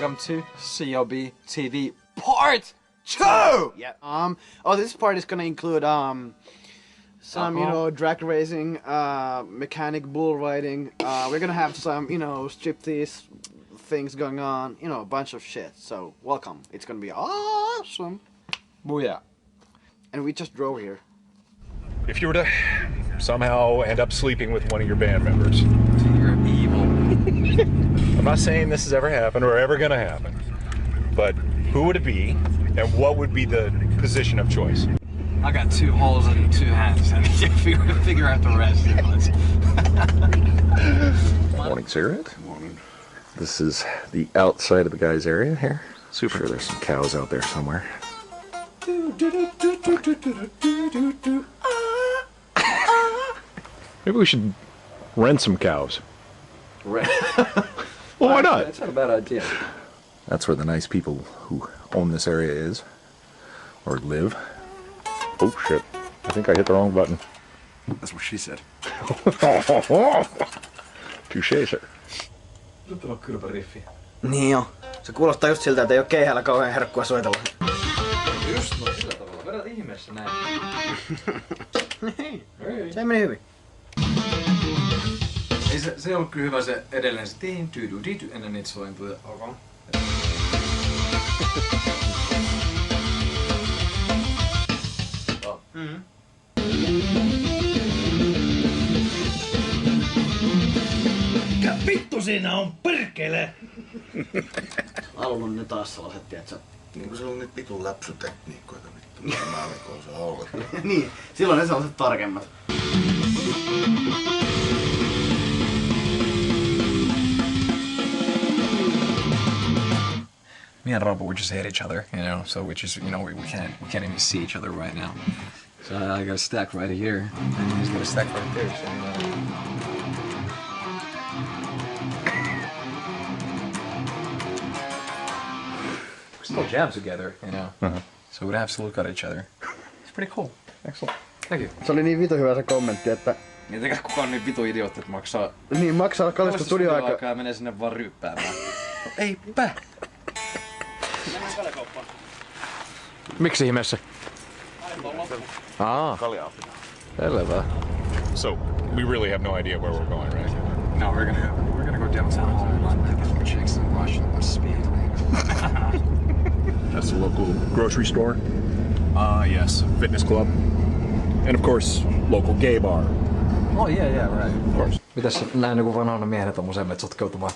welcome to COBTV Part 2! Yeah. This part is gonna include some, you know, drag racing, mechanic bull riding. We're gonna have some, you know, striptease things going on, you know, a bunch of shit. So welcome. It's gonna be awesome. Booyah. And we just drove here. If you were to somehow end up sleeping with one of your band members, You're evil. I'm not saying this has ever happened or ever gonna happen, but who would it be and what would be the position of choice? I got 2 holes and 2 hands. I need to figure out the rest. Morning, cigarette. Morning. This is the outside of the guy's area here. Super. Sure, there's some cows out there somewhere. Maybe we should rent some cows. Rent? Well, why not? That's not a bad idea. That's where the nice people who own this area is, or live. Oh shit, I think I hit the wrong button. That's what she said. Touché, sir. Nyt on kylpä riffi. Niin jo. Se kuulostaa just siltä, että ei oo keihällä kauhean herkkua soitella. Just noin sillä tavalla. Vedät ihmeessä näin. Se meni hyvin. Ei se on kyllä hyvä se edelleen se tiin tyy ennen niitä sointuja. Okay. Oh. Mikä vittu siinä on, perkele? Alun ne taas sellaiset, tietsä. Niin kun se on niitä vitun läpsytekniikkoita vittu, mitä mä alkoon se olla. Niin, silloin ne sellaiset tarkemmat. Me and Robert, we just hate each other, you know. So we just, you know, we can't even see each other right now. So I got a stack right here, and he's got a stack right there. So, we still jam together, you know. So we'd have to look at each other. It's pretty cool. Excellent. Thank you. Se oli niin vitu hyvä se kommentti, että... Eikä kukaan niin vitu idiootti, että maksaa... Niin, maksaa kallista studioaikaa. Ja menee sinne vaan ryyppäämään. No, eipä! Miksi ihmeessä? Selvä. So, we really have no idea where we're going, right? No, we're gonna go downtown and get chicks and Russian speed. That's the local grocery store. Yes. Fitness club. And of course, local gay bar. Oh yeah, right. Of course. Mitäs näin niinku vanhana miehenä tommoseen menet sotkeutumaan?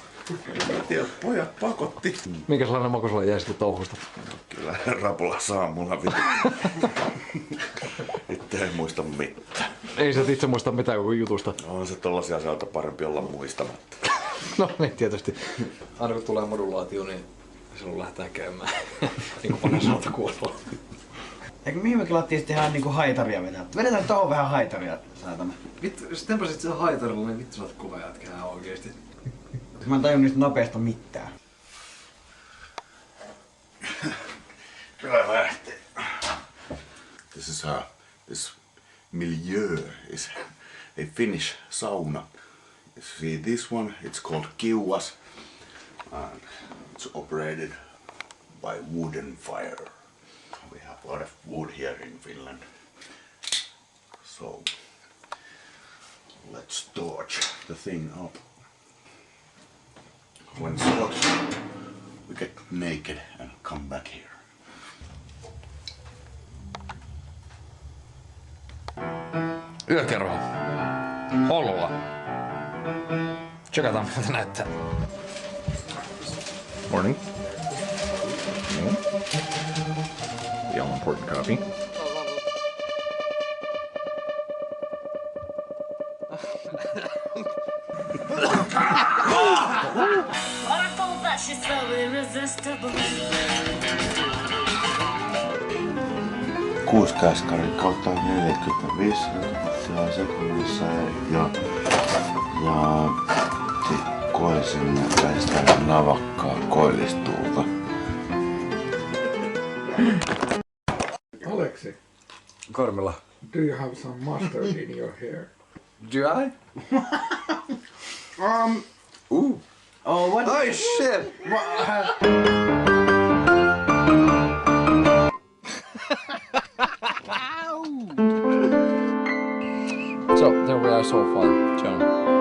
Mä tiedän, pojat pakotti. Minkä sellainen maku sulla jäi sitten touhusta? Kyllä rapula saa mulla vittu. Itse ei muista mitään. Ei sä itse muista mitään koko jutusta. On se tollasia asioita parempi olla muistamatta. No niin, tietysti. Aina kun tulee modulaatio, niin silloin lähtee käymään. Niinku vanha kuuluu. Eikö mihin me kelattiin sitten ihan niinku haitaria vetää? Vedetään tohon vähän haitaria, saatana. Vittu, jos tempasit sen haitarilla, niin vittu sä oot kova jätkää oikeesti. Mä en tajun niistä nopeasta mitään. Kyllä lähtee. This milieu is a Finnish sauna. You see this one, it's called kiuas. And it's operated by wooden fire. We have a lot of wood here in Finland. So let's torch the thing up. When it's hot, we get naked and come back here. Yökerho. Hollola. Tsekataan miltä näyttää. Morning. The all-important coffee. I thought that she's so irresistible. 6 käskäri kautta 45 sekunnissa ja koisin käskäri navakkaa koillistuulta. Alexi, Karmela. do you have some mustard in your hair? Do I? Ooh. Oh, what? Oh shit! So there we are so far, Joan.